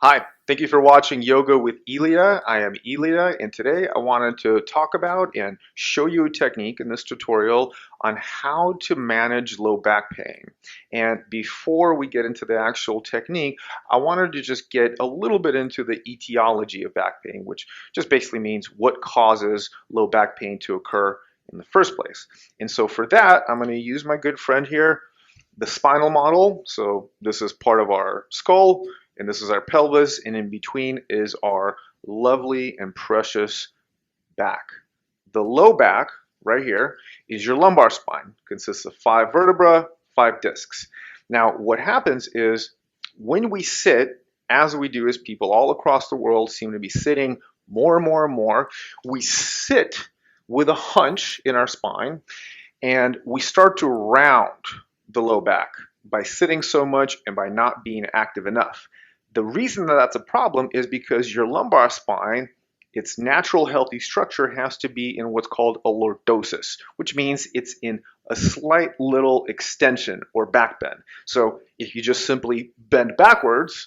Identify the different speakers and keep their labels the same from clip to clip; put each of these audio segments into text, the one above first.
Speaker 1: Hi, thank you for watching Yoga with Elia. I am Elia, and today I wanted to talk about and show you a technique in this tutorial on how to manage low back pain. And before we get into the actual technique, I wanted to just get a little bit into the etiology of back pain, which just basically means what causes low back pain to occur in the first place. And so for that, I'm going to use my good friend here, the spinal model. So this is part of our skull, and this is our pelvis, and in between is our lovely and precious back. The low back, right here, is your lumbar spine. It consists of 5 vertebrae, 5 discs. Now, what happens is when we sit, as we do as people all across the world seem to be sitting more and more and more, we sit with a hunch in our spine, and we start to round the low back by sitting so much and by not being active enough. The reason that that's a problem is because your lumbar spine, its natural healthy structure, has to be in what's called a lordosis, which means it's in a slight little extension or back bend. So if you just simply bend backwards,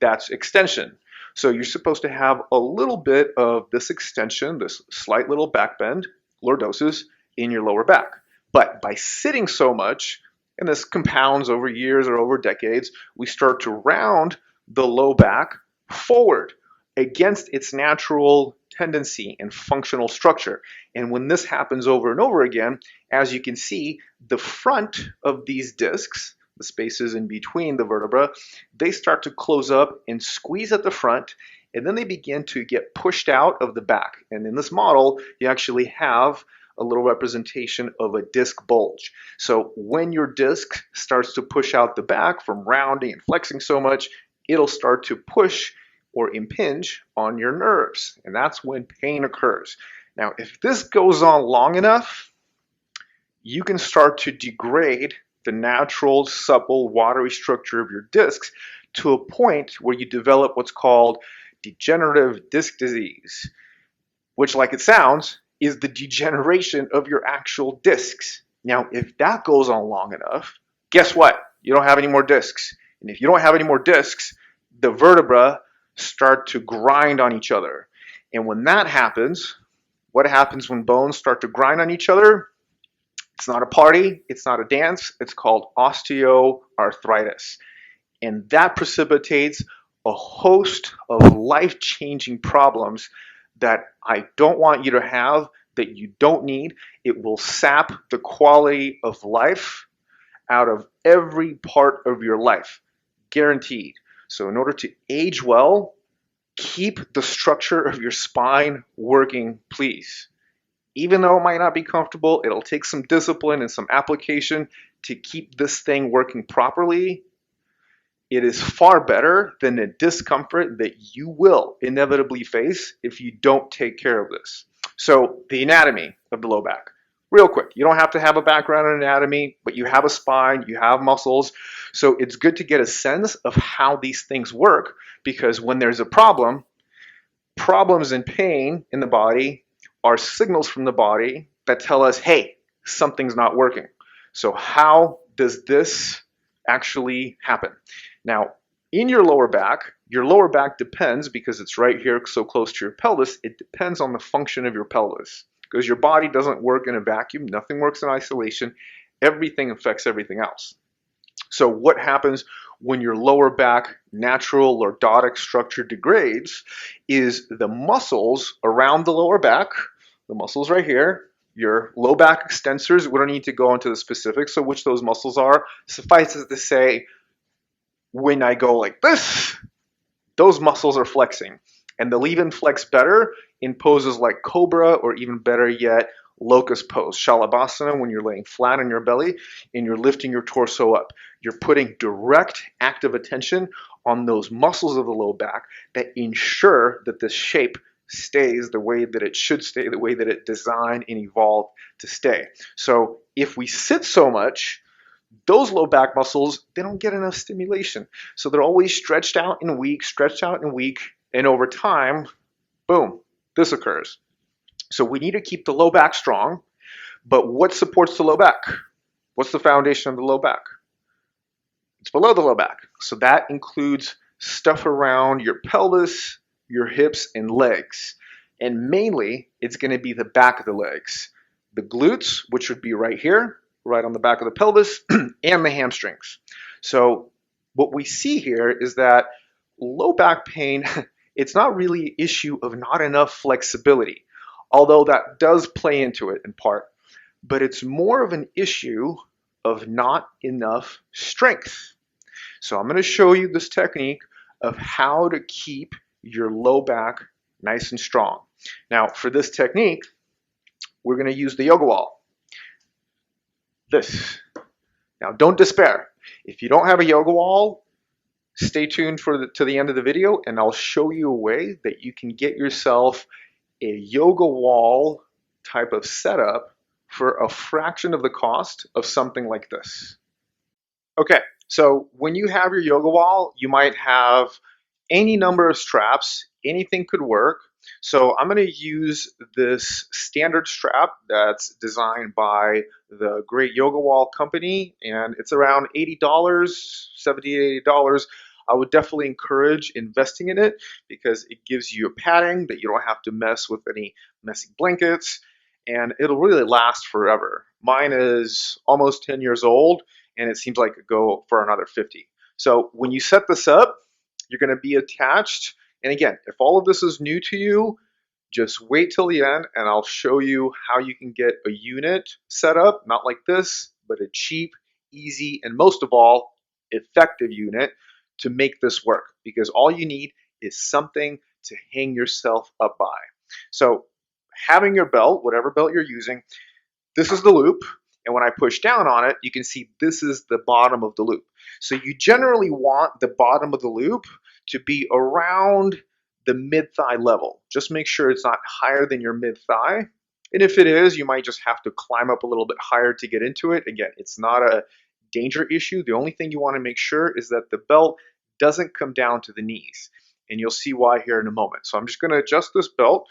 Speaker 1: that's extension. So you're supposed to have a little bit of this extension, this slight little back bend, lordosis, in your lower back. But by sitting so much, and this compounds over years or over decades, we start to round the low back forward against its natural tendency and functional structure. And when this happens over and over again, as you can see, the front of these discs, the spaces in between the vertebra, they start to close up and squeeze at the front, and then they begin to get pushed out of the back. And in this model, you actually have a little representation of a disc bulge. So when your disc starts to push out the back from rounding and flexing so much, it'll start to push or impinge on your nerves, and that's when pain occurs. Now, if this goes on long enough, you can start to degrade the natural, supple, watery structure of your discs to a point where you develop what's called degenerative disc disease, which, like it sounds, is the degeneration of your actual discs. Now, if that goes on long enough, guess what? You don't have any more discs. And if you don't have any more discs, the vertebrae start to grind on each other. And when that happens, what happens when bones start to grind on each other? It's not a party, it's not a dance, it's called osteoarthritis. And that precipitates a host of life-changing problems that I don't want you to have, that you don't need. It will sap the quality of life out of every part of your life, guaranteed. So in order to age well, keep the structure of your spine working, please. Even though it might not be comfortable, it'll take some discipline and some application to keep this thing working properly. It is far better than the discomfort that you will inevitably face if you don't take care of this. So the anatomy of the low back. Real quick, you don't have to have a background in anatomy, but you have a spine, you have muscles. So it's good to get a sense of how these things work, because when there's a problem, problems and pain in the body are signals from the body that tell us, hey, something's not working. So how does this actually happen? Now, in your lower back depends, because it's right here so close to your pelvis, it depends on the function of your pelvis. Because your body doesn't work in a vacuum, nothing works in isolation, everything affects everything else. So what happens when your lower back natural lordotic structure degrades is the muscles around the lower back, the muscles right here, your low back extensors, we don't need to go into the specifics of which those muscles are. Suffice it to say, when I go like this, those muscles are flexing. And they'll even flex better in poses like cobra, or even better yet, locust pose, shalabhasana, when you're laying flat on your belly and you're lifting your torso up. You're putting direct active attention on those muscles of the low back that ensure that the shape stays the way that it should stay, the way that it designed and evolved to stay. So if we sit so much, those low back muscles, they don't get enough stimulation. So they're always stretched out and weak, and over time, boom, this occurs. So we need to keep the low back strong, but what supports the low back? What's the foundation of the low back? It's below the low back. So that includes stuff around your pelvis, your hips, and legs. And mainly, it's going to be the back of the legs. The glutes, which would be right here, right on the back of the pelvis, and the hamstrings. So what we see here is that low back pain, it's not really an issue of not enough flexibility, although that does play into it in part, but it's more of an issue of not enough strength. So I'm going to show you this technique of how to keep your low back nice and strong. Now, for this technique, we're going to use the yoga wall. This. Now, don't despair. If you don't have a yoga wall, stay tuned to the end of the video, and I'll show you a way that you can get yourself a yoga wall type of setup for a fraction of the cost of something like this. Okay, so when you have your yoga wall, you might have any number of straps, anything could work. So I'm going to use this standard strap that's designed by the Great Yoga Wall company, and it's around $80, $70, $80. I would definitely encourage investing in it because it gives you a padding that you don't have to mess with any messy blankets, and it'll really last forever. Mine is almost 10 years old, and it seems like it could go for another 50. So when you set this up, you're going to be attached. And again, if all of this is new to you, just wait till the end and I'll show you how you can get a unit set up, not like this, but a cheap, easy, and most of all, effective unit to make this work, because all you need is something to hang yourself up by. So having your belt, whatever belt you're using, this is the loop. And when I push down on it, you can see this is the bottom of the loop. So you generally want the bottom of the loop to be around the mid-thigh level. Just make sure it's not higher than your mid-thigh. And if it is, you might just have to climb up a little bit higher to get into it. Again, it's not a danger issue. The only thing you want to make sure is that the belt doesn't come down to the knees. And you'll see why here in a moment. So I'm just going to adjust this belt,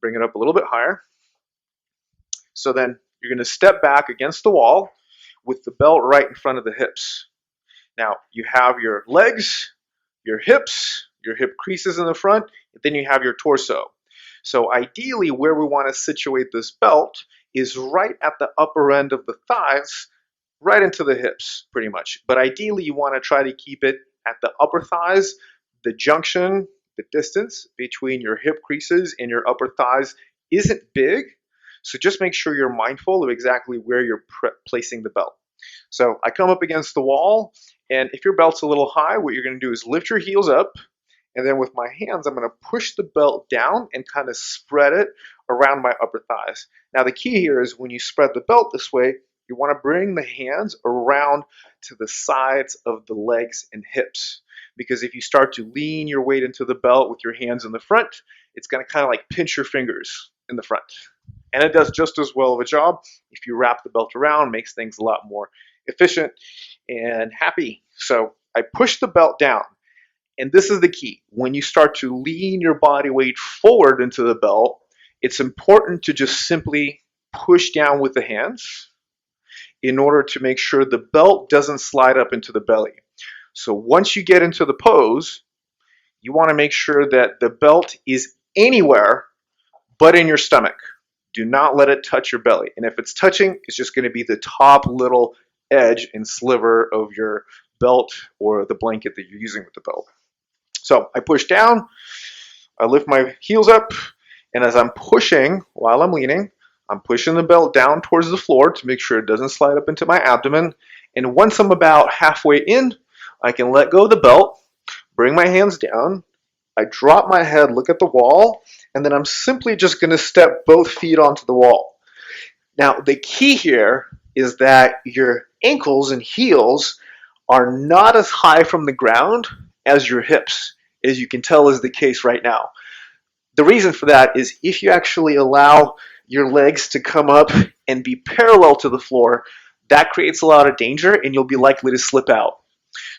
Speaker 1: bring it up a little bit higher. So then you're going to step back against the wall with the belt right in front of the hips. Now, you have your legs, your hips, your hip creases in the front, and then you have your torso. So ideally, where we want to situate this belt is right at the upper end of the thighs, right into the hips, pretty much. But ideally, you want to try to keep it at the upper thighs. The junction, the distance between your hip creases and your upper thighs isn't big. So just make sure you're mindful of exactly where you're placing the belt. So I come up against the wall, and if your belt's a little high, what you're going to do is lift your heels up, and then with my hands, I'm going to push the belt down and kind of spread it around my upper thighs. Now the key here is when you spread the belt this way, you want to bring the hands around to the sides of the legs and hips. Because if you start to lean your weight into the belt with your hands in the front, it's going to kind of like pinch your fingers in the front. And it does just as well of a job if you wrap the belt around, makes things a lot more efficient and happy. So I push the belt down. And this is the key. When you start to lean your body weight forward into the belt, it's important to just simply push down with the hands in order to make sure the belt doesn't slide up into the belly. So once you get into the pose, you want to make sure that the belt is anywhere but in your stomach. Do not let it touch your belly. And if it's touching, it's just going to be the top little edge and sliver of your belt or the blanket that you're using with the belt. So I push down, I lift my heels up, and as I'm pushing while I'm leaning, I'm pushing the belt down towards the floor to make sure it doesn't slide up into my abdomen. And once I'm about halfway in, I can let go of the belt, bring my hands down, I drop my head, look at the wall, and then I'm simply just going to step both feet onto the wall. Now, the key here is that your ankles and heels are not as high from the ground as your hips, as you can tell is the case right now. The reason for that is if you actually allow your legs to come up and be parallel to the floor, that creates a lot of danger and you'll be likely to slip out.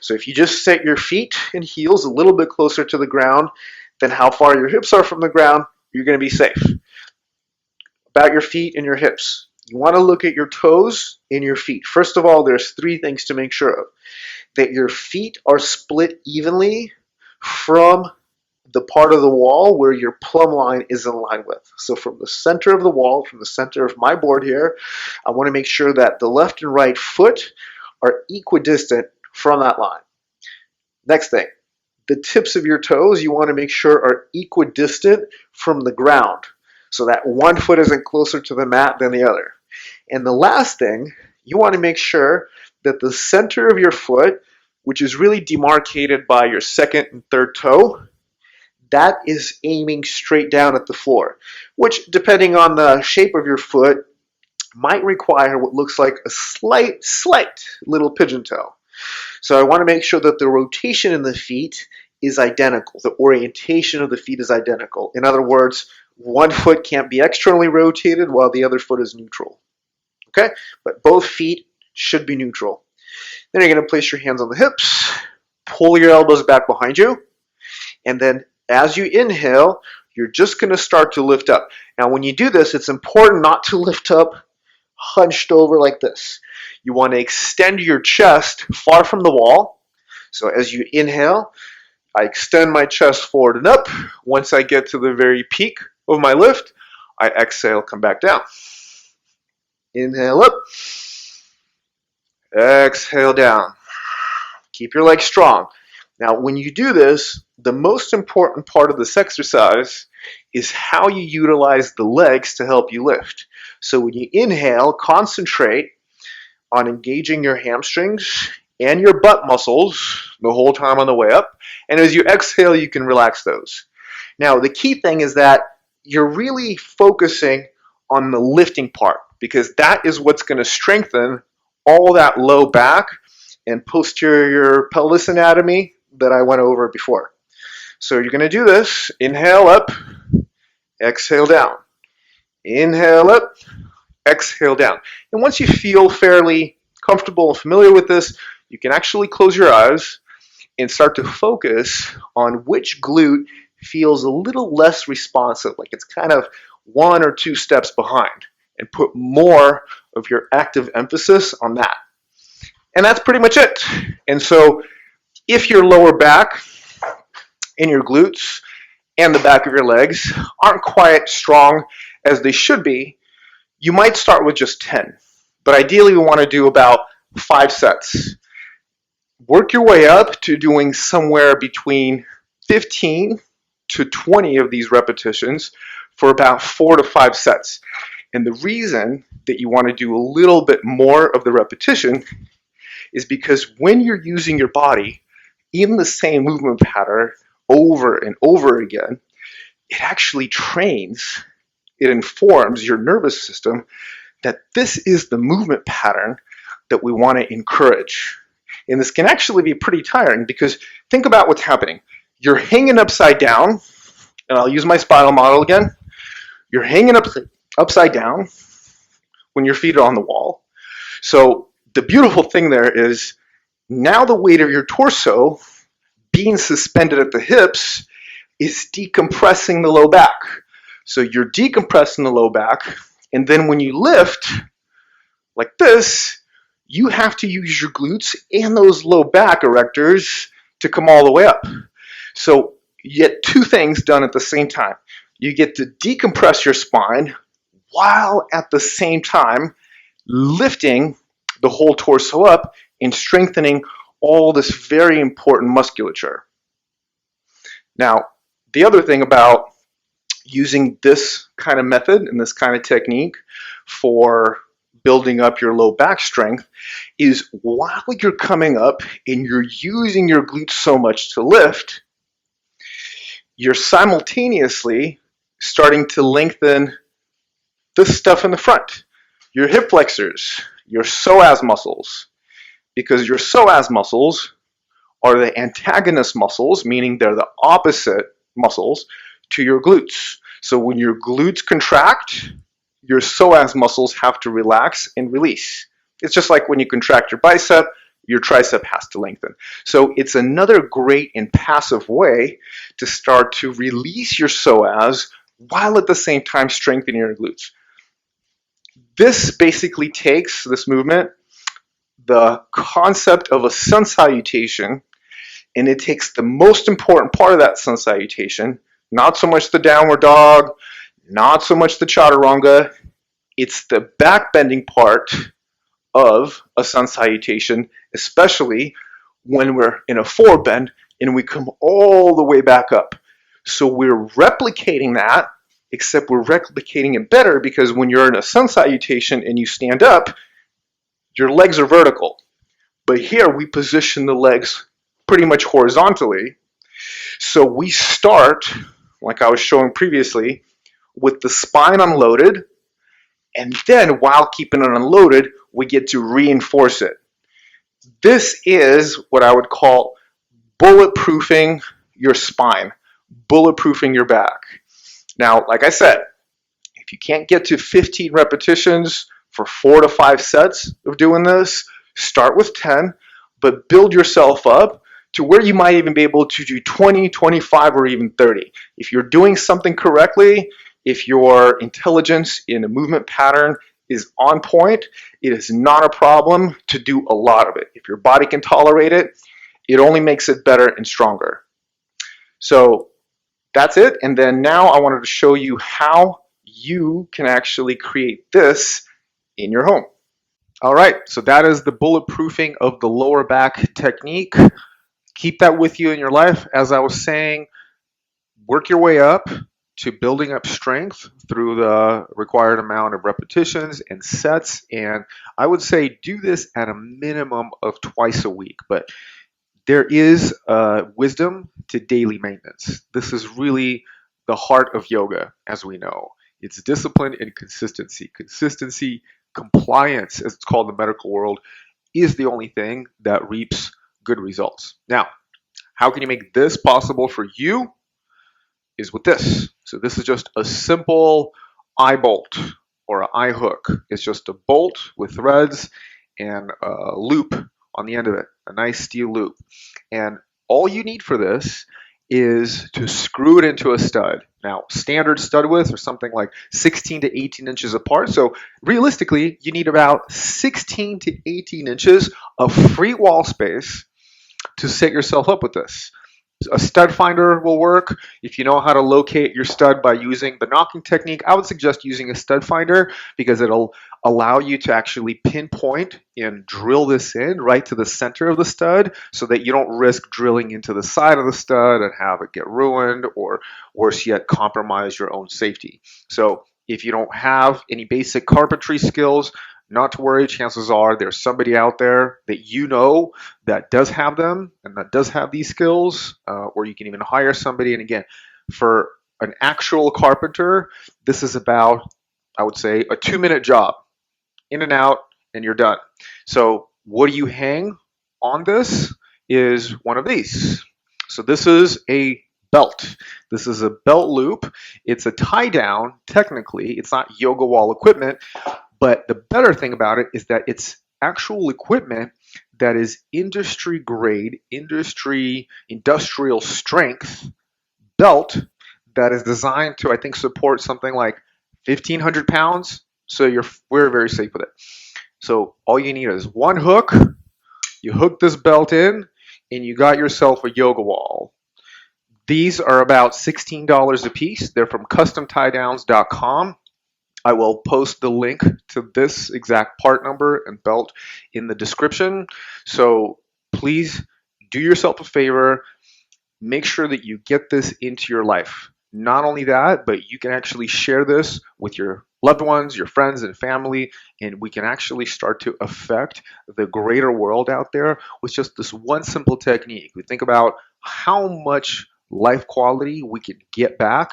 Speaker 1: So if you just set your feet and heels a little bit closer to the ground than how far your hips are from the ground, you're going to be safe. About your feet and your hips, you want to look at your toes and your feet. First of all, there's three things to make sure of. That your feet are split evenly
Speaker 2: from the part of the wall where your plumb line is in line with. So from the center of the wall, from the center of my board here, I want to make sure that the left and right foot are equidistant from that line. Next thing, the tips of your toes you want to make sure are equidistant from the ground, so that one foot isn't closer to the mat than the other. And the last thing, you want to make sure that the center of your foot, which is really demarcated by your second and third toe, that is aiming straight down at the floor, which, depending on the shape of your foot, might require what looks like a slight little pigeon toe. So I want to make sure that the rotation in the feet is identical. The orientation of the feet is identical. In other words, one foot can't be externally rotated while the other foot is neutral. Okay? But both feet should be neutral. Then you're going to place your hands on the hips, pull your elbows back behind you, and then as you inhale, you're just going to start to lift up. Now, when you do this, it's important not to lift up hunched over like this. You want to extend your chest far from the wall. So as you inhale, I extend my chest forward and up. Once I get to the very peak of my lift, I exhale, come back down. Inhale up. Exhale down. Keep your legs strong. Now, when you do this, the most important part of this exercise is how you utilize the legs to help you lift. So when you inhale, concentrate on engaging your hamstrings and your butt muscles the whole time on the way up. And as you exhale, you can relax those. Now, the key thing is that you're really focusing on the lifting part, because that is what's going to strengthen all that low back and posterior pelvis anatomy that I went over before. So you're going to do this. Inhale up, exhale down. Inhale up, exhale down. And once you feel fairly comfortable and familiar with this, you can actually close your eyes and start to focus on which glute feels a little less responsive, like it's kind of 1 or 2 steps behind, and put more of your active emphasis on that. And that's pretty much it. And so if your lower back and your glutes and the back of your legs aren't quite strong as they should be, you might start with just 10. But ideally, we want to do about 5 sets. Work your way up to doing somewhere between 15 to 20 of these repetitions for about 4 to 5 sets. And the reason that you want to do a little bit more of the repetition is because when you're using your body in the same movement pattern over and over again, it actually trains, it informs your nervous system that this is the movement pattern that we want to encourage. And this can actually be pretty tiring, because think about what's happening. You're hanging upside down, and I'll use my spinal model again. You're hanging upside down when your feet are on the wall. So the beautiful thing there is now the weight of your torso being suspended at the hips is decompressing the low back. So you're decompressing the low back, and then when you lift like this, you have to use your glutes and those low back erectors to come all the way up. So you get 2 things done at the same time. You get to decompress your spine while at the same time lifting the whole torso up and strengthening all this very important musculature. Now, the other thing about using this kind of method and this kind of technique for building up your low back strength is while you're coming up and you're using your glutes so much to lift, you're simultaneously starting to lengthen this stuff in the front, your hip flexors, your psoas muscles, because your psoas muscles are the antagonist muscles, meaning they're the opposite muscles to your glutes. So when your glutes contract, your psoas muscles have to relax and release. It's just like when you contract your bicep, your tricep has to lengthen. So it's another great and passive way to start to release your psoas while at the same time strengthening your glutes. This basically takes, this movement, the concept of a sun salutation, And it takes the most important part of that sun salutation, not so much the downward dog, not so much the chaturanga, it's the back bending part of a sun salutation, especially when we're in a forward bend and we come all the way back up. So we're replicating that, except we're replicating it better because when you're in a sun salutation and you stand up, your legs are vertical. But here we position the legs pretty much horizontally. So we start, like I was showing previously, with the spine unloaded, and then while keeping it unloaded, we get to reinforce it. This is what I would call bulletproofing your spine, bulletproofing your back. Now, like I said, if you can't get to 15 repetitions for 4 to 5 sets of doing this, start with 10, but build yourself up to where you might even be able to do 20, 25, or even 30. If you're doing something correctly, if your intelligence in a movement pattern is on point, it is not a problem to do a lot of it. If your body can tolerate it, it only makes it better and stronger. So that's it. And then now I wanted to show you how you can actually create this in your home.
Speaker 1: All right, so that is the bulletproofing of the lower back technique. Keep that with you in your life. As I was saying, work your way up to building up strength through the required amount of repetitions and sets. And I would say do this at a minimum of twice a week. But there is wisdom to daily maintenance. This is really the heart of yoga, as we know. It's discipline and consistency. Consistency, compliance, as it's called in the medical world, is the only thing that reaps good results. Now, how can you make this possible for you? Is with this. So this is just a simple eye bolt or an eye hook. It's just a bolt with threads and a loop on the end of it, a nice steel loop. And all you need for this is to screw it into a stud. Now, standard stud widths are something like 16 to 18 inches apart. So realistically, you need about 16 to 18 inches of free wall space to set yourself up with this. A stud finder will work. If you know how to locate your stud by using the knocking technique, I would suggest using a stud finder because it'll allow you to actually pinpoint and drill this in right to the center of the stud so that you don't risk drilling into the side of the stud and have it get ruined or worse yet, compromise your own safety. So if you don't have any basic carpentry skills, not to worry, chances are there's somebody out there that you know that does have them and that does have these skills, or you can even hire somebody. And again, for an actual carpenter, this is about, I would say, a 2-minute job. In and out, and you're done. So what do you hang on this is one of these. So this is a belt. This is a belt loop. It's a tie down, technically. It's not yoga wall equipment. But the better thing about it is that it's actual equipment that is industry grade, industrial strength belt that is designed to, I think, support something like 1,500 pounds. So we're very safe with it. So all you need is one hook. You hook this belt in, and you got yourself a yoga wall. These are about $16 a piece. They're from customtiedowns.com. I will post the link to this exact part number and belt in the description. So please do yourself a favor. Make sure that you get this into your life. Not only that, but you can actually share this with your loved ones, your friends and family, and we can actually start to affect the greater world out there with just this one simple technique. We think about how much life quality we can get back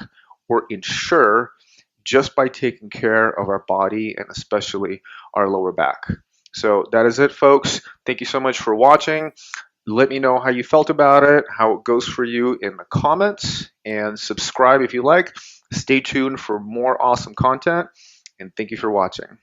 Speaker 1: or ensure just by taking care of our body and especially our lower back. So that is it, folks. Thank you so much for watching. Let me know how you felt about it, how it goes for you in the comments, and subscribe if you like. Stay tuned for more awesome content, and thank you for watching.